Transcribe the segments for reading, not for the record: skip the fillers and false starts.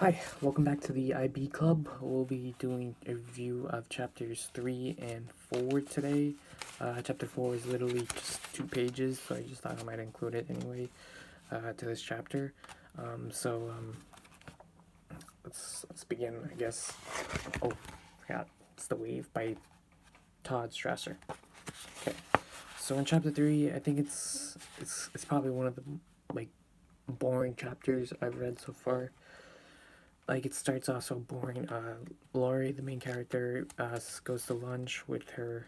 Hi, welcome back to the IB Club. We'll be doing a review of chapters 3 and 4 today. Chapter 4 is literally just 2 pages, so I just thought I might include it anyway to this chapter. Let's begin, I guess. Oh, forgot. It's The Wave by Todd Strasser. Okay, so in chapter 3, I think it's probably one of the like boring chapters I've read so far. Like, it starts off so boring. Laurie, the main character, goes to lunch with her,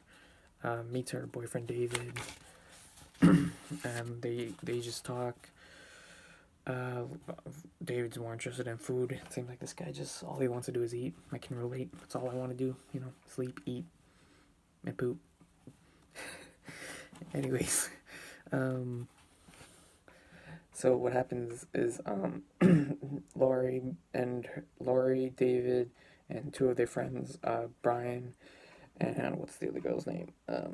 meets her boyfriend David, and they just talk. Uh, David's more interested in food. It seems like this guy just all he wants to do is eat. I can relate. That's all I want to do. Sleep, eat, and poop. Anyways, um, so what happens is Laurie, David, and two of their friends, Brian, and what's the other girl's name? I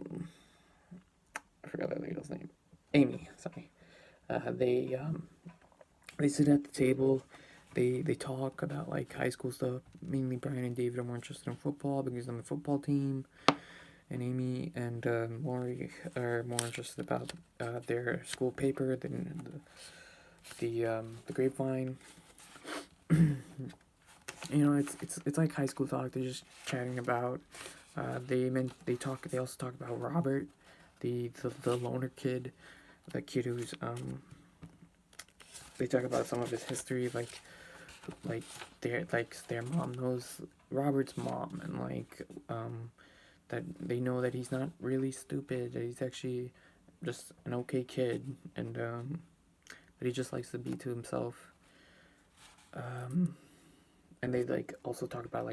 forgot the other girl's name. Amy. Sorry. They sit at the table. They talk about like high school stuff. Mainly Brian and David are more interested in football because they're on the football team, and Amy and Laurie are more interested about their school paper than the Grapevine. It's like high school talk. They're just chatting about. They also talk about Robert, the loner kid, the kid who's They talk about some of his history, like their mom knows Robert's mom, and that they know that he's not really stupid. That he's actually just an okay kid, and that he just likes to be to himself. And they also talk about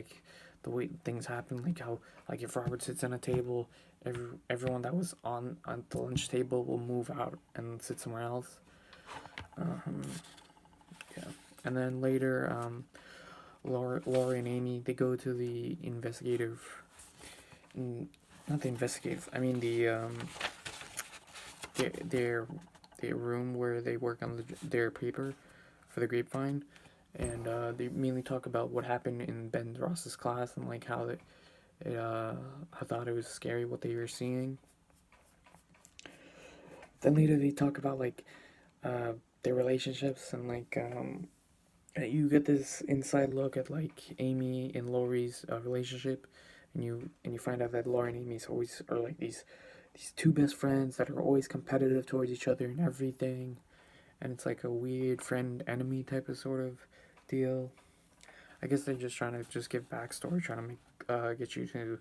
the way things happen, like how if Robert sits on a table, everyone that was on the lunch table will move out and sit somewhere else. Yeah, and then later, Laura and Amy, they go to the not the investigative. I mean their their room where they work on their paper for the Grapevine, and they mainly talk about what happened in Ben Ross's class and how I thought it was scary what they were seeing. Then later they talk about their relationships, and you get this inside look at Amy and Laurie's relationship, and you find out that Laurie and Amy's always are like these two best friends that are always competitive towards each other and everything, and it's like a weird friend enemy type of sort of deal. I guess they're just trying to just give backstory, trying to get you to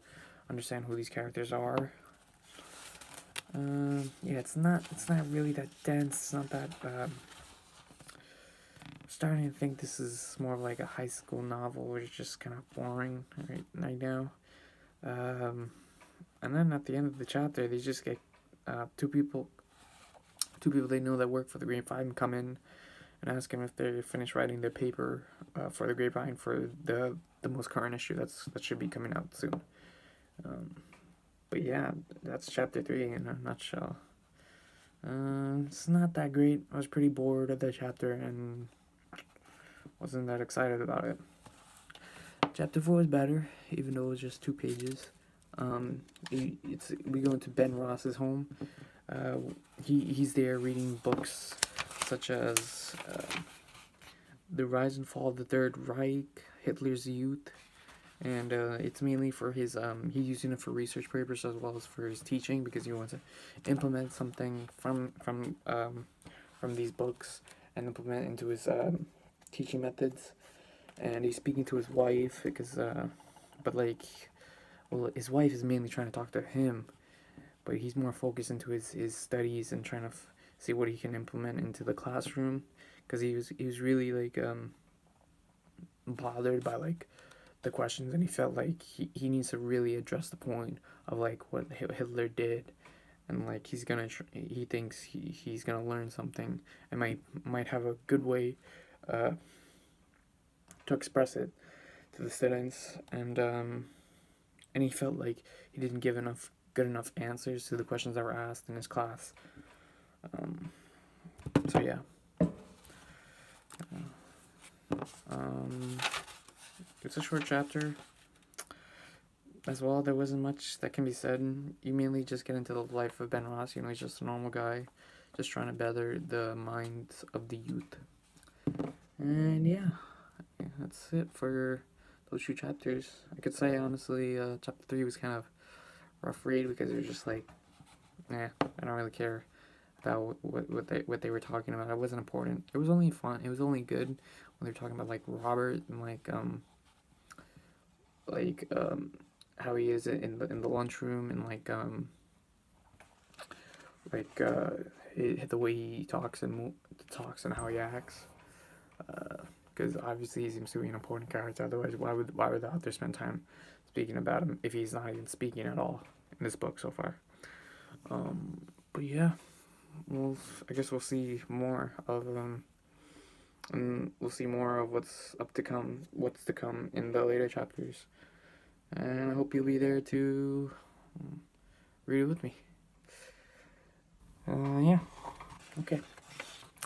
understand who these characters are. Yeah, it's not really that dense. It's not that. Starting to think this is more of like a high school novel, which is just kind of boring right now. And then at the end of the chapter, they just get two people they know that work for the Grapevine come in and ask them if they're finished writing their paper for the Grapevine for the most current issue that should be coming out soon. But yeah, that's chapter 3 in a nutshell. It's not that great. I was pretty bored of the chapter and wasn't that excited about it. Chapter 4 is better, even though it was just 2 pages. We go into Ben Ross's home. He's there reading books such as The Rise and Fall of the Third Reich, Hitler's Youth, and it's mainly for his he's using it for research papers as well as for his teaching, because he wants to implement something from these books and implement into his teaching methods. And he's speaking to his wife because his wife is mainly trying to talk to him, but he's more focused into his studies and trying to see what he can implement into the classroom, because he was really bothered by the questions, and he felt like he needs to really address the point of what Hitler did, and he thinks he's gonna learn something and might have a good way to express it to the students, and he felt like he didn't give good enough answers to the questions that were asked in his class. So yeah. It's a short chapter. As well, there wasn't much that can be said. You mainly just get into the life of Ben Ross. He's just a normal guy, just trying to better the minds of the youth. And yeah, that's it for those 2 chapters. I could say honestly, chapter 3 was kind of rough read because it was just like, I don't really care about what they were talking about. It wasn't important. It was only fun. It was only good when they were talking about like Robert and how he is in the lunchroom and the way he talks and how he acts. Because obviously he seems to be an important character. Otherwise, why would the author spend time speaking about him if he's not even speaking at all in this book so far? But yeah, I guess we'll see more of and we'll see more of what's to come in the later chapters. And I hope you'll be there to read it with me. Yeah. Okay.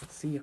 See ya.